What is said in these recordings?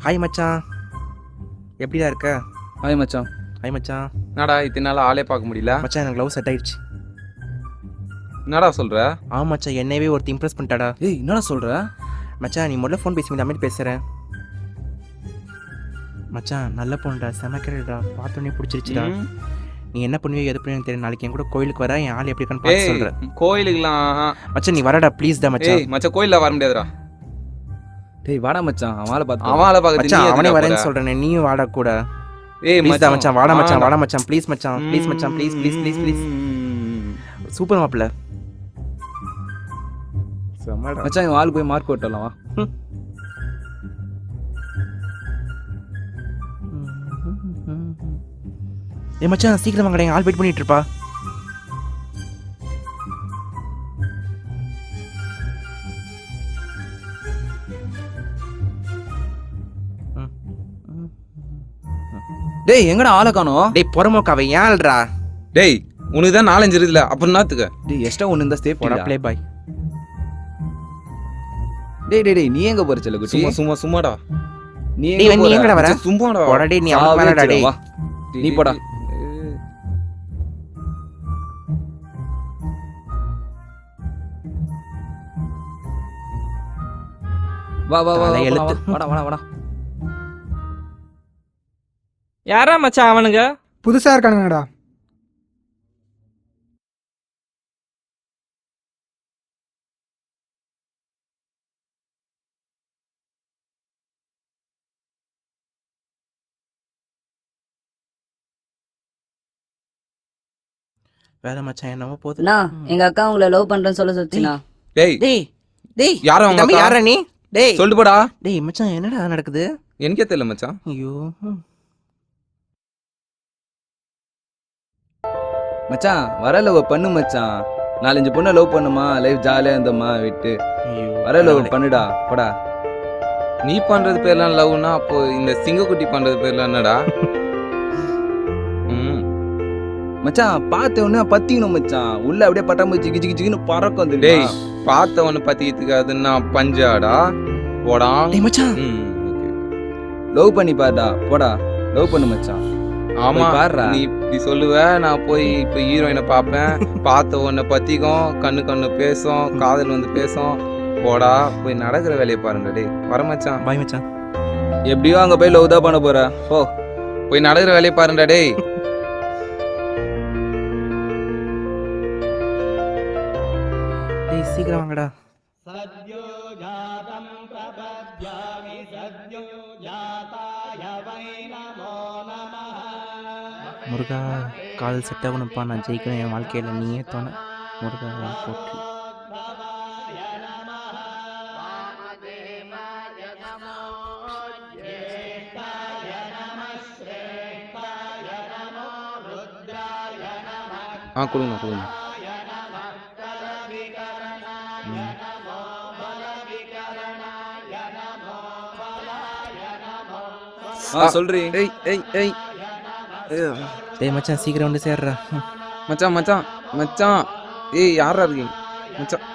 Hi மச்சான், எப்படிடா இருக்க? ஹாய் மச்சான். ஹாய் மச்சான். என்னடா இத்தனை நாள் ஆளே பார்க்க முடியல? மச்சான் எனக்கு லவ் செட் ஆயிடுச்சு. என்னடா சொல்ற? ஆமாம் மச்சான், என்னவே ஒருத்தி இம்ப்ரெஸ் பண்ணிட்டாடா. ஏய் என்னடா சொல்ற? மச்சான் நீ முதல்ல ஃபோன் பேசி மாதிரி பேசுகிறேன். மச்சான் நல்ல பொண்ணுடா, செமக்கிறடா, பார்த்தோன்னே பிடிச்சிருச்சுடா. நீ என்ன பண்ணுவியோ எது பண்ணுவியோ தெரியும். நாளைக்கு என் கூட கோயிலுக்கு வர, என் ஆள் எப்படி இருக்கான்னு பார்த்து சொல்கிறேன். கோயிலுக்குலாம் மச்சான் நீ வரடா ப்ளீஸ் டா மச்சான். மச்சான் கோயிலில் வர முடியாதுடா. டேய் வாடா மச்சான், அவளை பார்த்து மச்சான் அவனே வரேன்னு சொல்கிறேன், நீயும் வாடா கூட. ஏய் மச்சான் மச்சான் வாடா மச்சான், வாடா மச்சான் ப்ளீஸ் மச்சான், ப்ளீஸ் மச்சான், please please please please. Super மாப்பிள்ள. மச்சான் இவன் ஆள் போய் மார்க் ஓட்டலாம் வா. ஏ மச்சான் சீக்கிரம் வாங்கடா, ஆள் வெயிட் பண்ணிட்டு இருப்பா. டேய் எங்கடா ஆளை காணோம்? டேய் பொறமோக்காவை ஏன்டா? டேய் உனக்கு தான் 4-5 இருக்குல்ல, அப்புறம் என்னத்துக்கு? டேய் எக்ஸ்ட்ரா ஒன்று இந்த சேஃப் போடா ப்ளே பாய். டேய் டேய் டேய் நீ எங்க போற செல்ல குட்டி? சும்மாடா. நீ எங்கடா வர? சும்மாடா. போடா டேய், நீ அவள வரடா டேய். நீ போடா. வா வா வா எழுத்து. வாடா வாடா வாடா. யாரா மச்சான் அவனுங்க? புதுசா இருக்கானுங்கடா. வேற மச்சான் என்னவோ போகுது. அண்ணா எங்க அக்கா உங்களை லவ் பண்றேன்னு சொல்ல சொல்லினா. டேய் டேய் டேய் யாரா உங்க தம்பி அக்கா? யாரா நீ? டேய் சொல்லிட்டு போடா. டேய் மச்சான் என்னடா நடக்குது? எனக்கே தெரியல மச்சான். ஐயோ மச்சான் வர லவ் பண்ணு மச்சான். 4-5 பொண்ணை லவ் பண்ணுமா, லைஃப் ஜாலியா இருந்தம்மா விட்டு. ஐயோ வர லவ் பண்ணுடா போடா. நீ பண்றது பேர்லாம் லவ்னா, அப்போ இந்த சிங்கக்குட்டி பண்றது பேர்லாம் என்னடா? மச்சான் பார்த்த உடனே பத்திக்கணும் மச்சான். உள்ள அப்படியே பட்டாம்பூச்சி கிச்சு கிச்சுன்னு பறக்கும். டேய் பார்த்தவன பத்திக்கிறதுக்கு அதுன்னா பஞ்சாடா போடா. டேய் மச்சான் லவ் பண்ணி பாருடா போடா. லவ் பண்ணு மச்சான். ஆமா பாருடா. நீ இப்படி சொல்லுவ, நான் போய் இப்ப ஹீரோயினை பார்ப்பேன். பார்த்த உன்னை பத்திக்கும், கண்ணு பேசும், காதல் வந்து பேசும். போடா போய் நடக்கிற வேலையை பாருங்க. டேய் வர மச்சான். பாய் மச்சான். எப்படியோ அங்க போய் லவ் தான் பண்ண போற. ஓ போய் நடக்கிற வேலையை பாருடா. டேய் டேய் சீக்கிரம் வாங்கடா. முருகா காதல் செட் ஆகணும்ப்பா, நான் ஜெயிக்கணும் என் வாழ்க்கையில், நீயே தோண முருகா போட்டு. கொடுங்க. சொல்றீ. டேய் மச்சான் சீக்கிரம் வந்து சேர்றா. மச்சான் ஏய் யாரா இருக்கீங்க மச்சான்?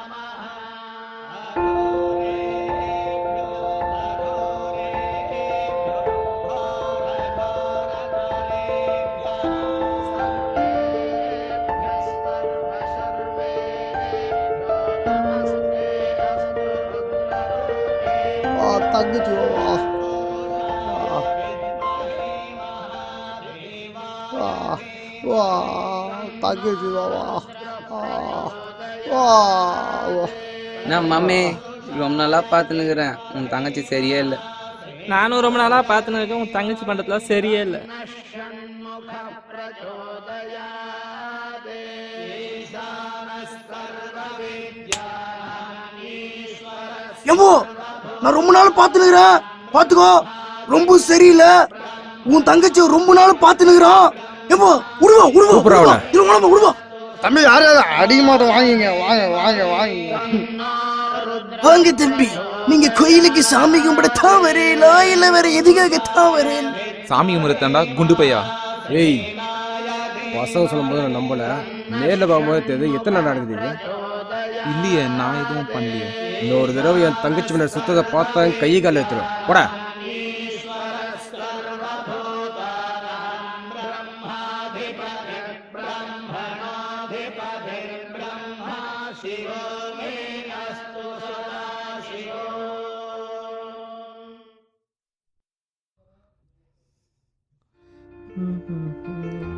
தங்கச்சி வா தங்கச்சி நான் மாமே ரொம்ப நாளா பார்த்துன்னுக்குறேன், உன் தங்கச்சி சரியே இல்லை. நானும் ரொம்ப நாளா பார்த்துன்னு இருக்கேன், உன் தங்கச்சி பண்றதுலாம் சரியே இல்லை. எம்போ நான் ரொம்ப நாள் பார்த்துனுக்குறேன், பார்த்துக்கோ. ரொம்ப சரியில்லை, உன் தங்கச்சி ரொம்ப நாள் பார்த்துனுக்குறான். எம்போ விடுவா தம்பி. யாரையாவது அடிக்க மாட்டோம், வாங்கிங்க வாங்க தம்பி. நீங்க கோயிலுக்கு சாமி கும்பிடத்தான் வரீங்களா இல்ல வேற எதுக்காகத்தான் வரேன்? சாமி கும்பிடத்தாண்டா குண்டு பையா. ஏய் பசங்க சொல்லும் போது நான் நம்பல, நேரில் பார்க்கும்போது தெரியுது. எத்தனை நடக்குது? இல்லையே, நான் எதுவும் பண்ணலையே. இன்னொரு தடவை என் தங்கச்சி மேல சுத்தத்தை பார்த்தா கையை கால எடுத்துரும் போட.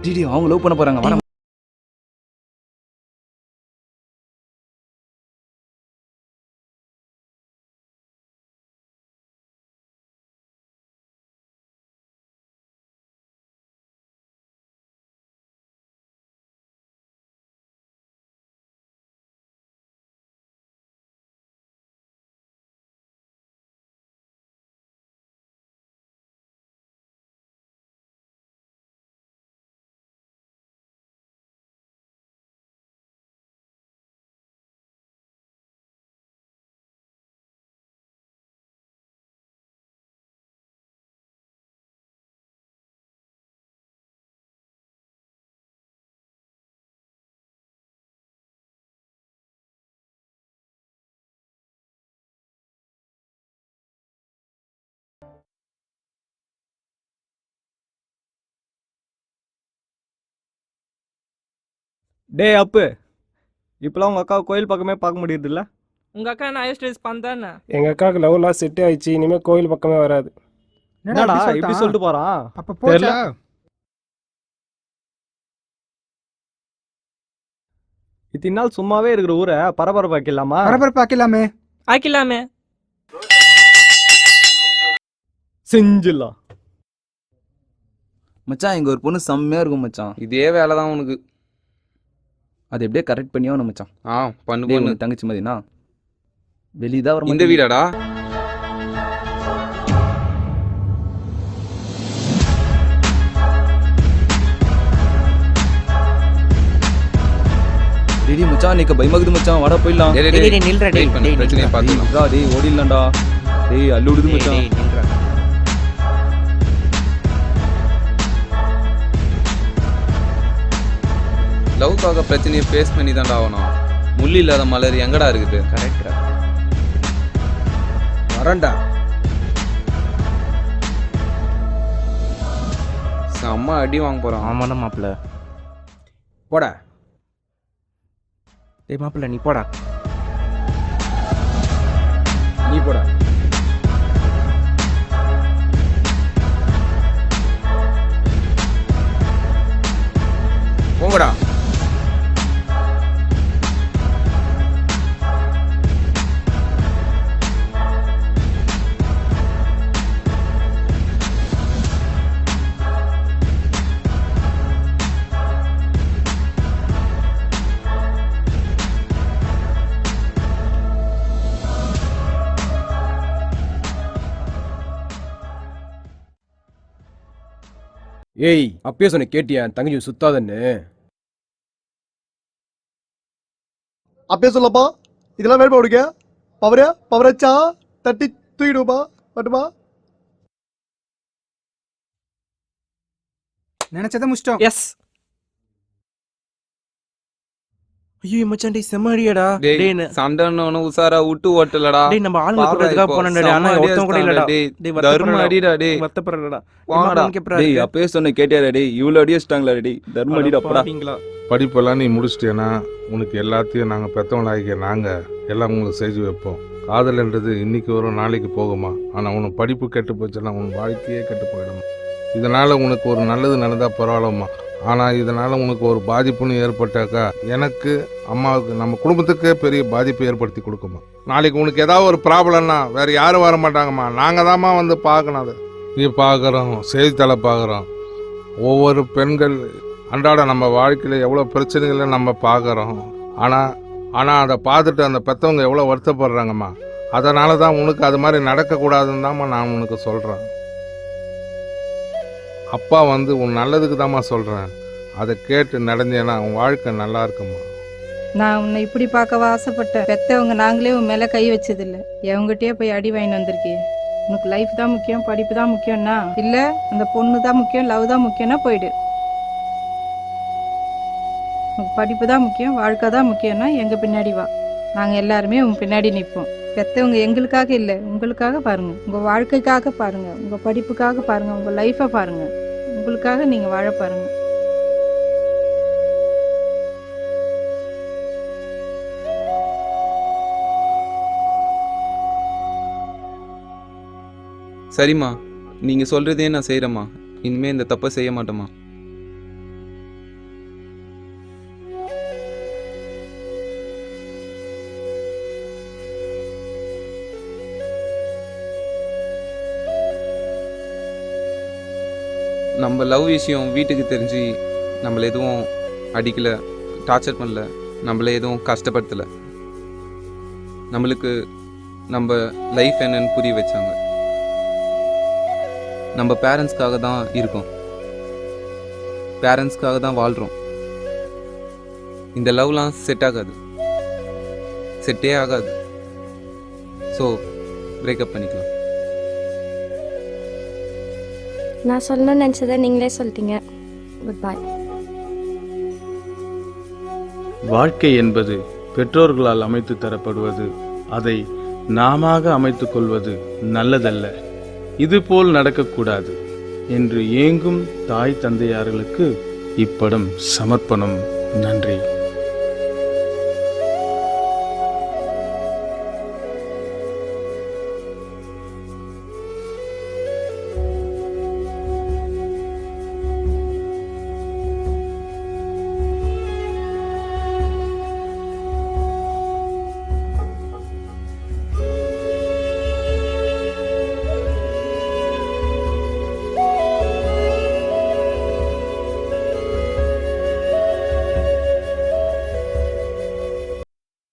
டிடி அவங்க லவ் பண்ண போறாங்க வர. டேய் அப்பு, இப்பெல்லாம் உங்க அக்கா கோயில் பக்கமே பார்க்க முடியுது இல்ல? உங்க அக்கா என்ன ஹையர் ஸ்டேஜ் பண்ணதானே? எங்க அக்காவுக்கு லவ்லாம் செட் ஆயிடுச்சு, இனிமே கோயில் பக்கமே வராது. என்னடா இப்படி சொல்லிட்டு போறான்? அப்ப போச்சா? இத்தனை நாள் சும்மாவே இருக்கிற ஊரை பரபரப்பாக்கலாமா? பரபரப்பாக்கலாமே. ஆக்கிலாமே. செஞ்சிடலாம் மச்சான் இங்க ஒரு பொண்ணு செம்மையா இருக்கும் மச்சான். இதே வேலை தான் உனக்கு. அது எப்படியே கரெக்ட் பண்ணியோ மச்சான். பண்ணு டேய், பண்ணு. உனக்கு தங்கச்சி மாதிரினா வெளியதான் வர இந்த வீடாடா? டேய் மச்சான் நீக்கு பயமாகுது மச்சான், வாடா போயிடலாம். டேய், டேய், டேய், நில்றா, டேய், wait பண்ணு, டேய், பிரச்சனையை நில்றா. பார்த்துக்கலாம். டேய் ஓடிடலாம்டா. டேய் அல்லுடுது டேய், மச்சான். டேய், நில்றா. லவ்க்காக பிரச்சனையை ஃபேஸ் பண்ணி தான்டா ஆகணும். முள்ளு இல்லாத மலர் எங்கடா இருக்குது? கரெக்டா. வரேன்டா. செம்ம அடி வாங்க போறான். ஆமாண்ணா மாப்பிள்ள. போடா. டேய் மாப்பிள்ள நீ போடா. நீ போடா. போங்கடா. ஏய் அப்பயே சொன்ன கேட்டியா தங்கச்சி சுத்தாதன்னு? அப்பயே சொல்லப்பா, இதெல்லாம் வேணுமா உனக்கு? பவரச்சா தட்டி தூக்கிடுப்பா மட்டுமா? நினைச்சதை முடிச்சிட்டோம். எஸ். ஐயோ மச்சான் டேய் செம்ம அடியாடா. டேய் டேய் சண்டைன்னு உசாரா விட்டு ஓட்டலடா. டேய் நம்ம ஆளுங்க கூடதுக்காக போனடா. ஆனா ஒருத்தன் கூட இல்லடா. டேய் தர்ம வருத்தப்படுறடா. அடிடா டேய். வருத்தப்படுறடா. வாங்கடா. டேய் அப்பயே சொன்ன கேட்டியாடா டேய், இவ்வளவு அடிச்சிட்டாங்களா டேய், தர்ம அடிடாப்படா. படிப்பெல்லாம் நீ முடிச்சிட்டேன்னா உனக்கு எல்லாத்தையும் நாங்கள் பெற்றவங்களாகிக்க நாங்கள் எல்லாம் உங்களுக்கு செஞ்சு வைப்போம். காதல்ன்றது இன்னைக்கு வரும் நாளைக்கு போகுமா, ஆனால் உனக்கு படிப்பு கெட்டு போச்சுன்னா உன் வாழ்க்கையே கெட்டு போயிடுமா. இதனால் உனக்கு ஒரு நல்லது நடந்தால் பரவாயில்லம்மா, ஆனால் இதனால் உனக்கு ஒரு பாதிப்புன்னு ஏற்பட்டாக்கா எனக்கு அம்மாவுக்கு நம்ம குடும்பத்துக்கே பெரிய பாதிப்பு ஏற்படுத்தி கொடுக்குமா. நாளைக்கு உனக்கு ஏதாவது ஒரு ப்ராப்ளம்னா வேறு யாரும் வர மாட்டாங்கம்மா, நாங்கள் தாம்மா வந்து பார்க்கணும். அதை நீ பார்க்குறோம், செய்தித்தாளை பார்க்குறோம், ஒவ்வொரு பெண்கள் அன்றாட நம்ம வாழ்க்கையில் எவ்வளோ பிரச்சனைகளை நம்ம பார்க்குறோம். ஆனால் அதை பார்த்துட்டு அந்த பெற்றவங்க எவ்வளோ வருத்தப்படுறாங்கம்மா. அதனால தான் உனக்கு அது மாதிரி நடக்கக்கூடாதுன்னு தாம்மா நான் உனக்கு சொல்கிறேன். அப்பா வந்து உன் நல்லதுக்கு தாம்மா சொல்கிறேன். அதை கேட்டு நடந்தேன்னா உன் வாழ்க்கை நல்லா இருக்குமா. நான் உன்னை இப்படி பார்க்கவா ஆசைப்பட்டேன். பெத்தவங்க நாங்களே உன் மேலே கை வச்சதில்லை. எவங்ககிட்டயே போய் அடி வாங்கிட்டு வந்திருக்கே. உனக்கு லைஃப் தான் முக்கியம், படிப்பு தான் முக்கியம்னா இல்லை, அந்த பொண்ணு தான் முக்கியம், லவ் தான் முக்கியம்னா போயிடு. உனக்கு படிப்பு தான் முக்கியம், வாழ்க்கை தான் முக்கியம்னா எங்கள் பின்னாடி வா. நாங்கள் எல்லாருமே உன் பின்னாடி நிற்போம். பெற்றவங்க எங்களுக்காக இல்லை, உங்களுக்காக பாருங்கள். உங்கள் வாழ்க்கைக்காக பாருங்கள், உங்கள் படிப்புக்காக பாருங்கள், உங்கள் லைஃப்பை பாருங்கள். உங்களுக்காக நீங்கள் வாழ பாருங்கள். சரிம்மா, நீங்கள் சொல்கிறதே நான் செய்கிறேம்மா. இனிமேல் இந்த தப்பை செய்ய மாட்டேம்மா. நம்ம லவ் விஷயம் வீட்டுக்கு தெரிஞ்சு நம்மளை எதுவும் அடிக்கலை, டார்ச்சர் பண்ணல, நம்மளை எதுவும் கஷ்டப்படுத்தலை. நம்மளுக்கு நம்ம லைஃப் என்னன்னு புரிய வச்சாங்க. நம்ம பேரண்ட்ஸ்க்காக தான் இருக்கோம், பேரண்ட்ஸ்க்காக தான் வாழ்கிறோம். இந்த லவ்லாம் செட்டே ஆகாது. ஸோ பிரேக்கப் பண்ணிக்கலாம். நான் சொல்லணும்னு நினச்சதை நீங்களே சொல்லிட்டீங்க. Good bye. வாழ்க்கை என்பது பெற்றோர்களால் அமைத்து தரப்படுவது. அதை நாம அமைத்துக் கொள்வது நல்லதல்ல. இதுபோல் நடக்கக்கூடாது என்று ஏங்கும் தாய் தந்தையார்களுக்கு இப்படம் சமர்ப்பணம். நன்றி.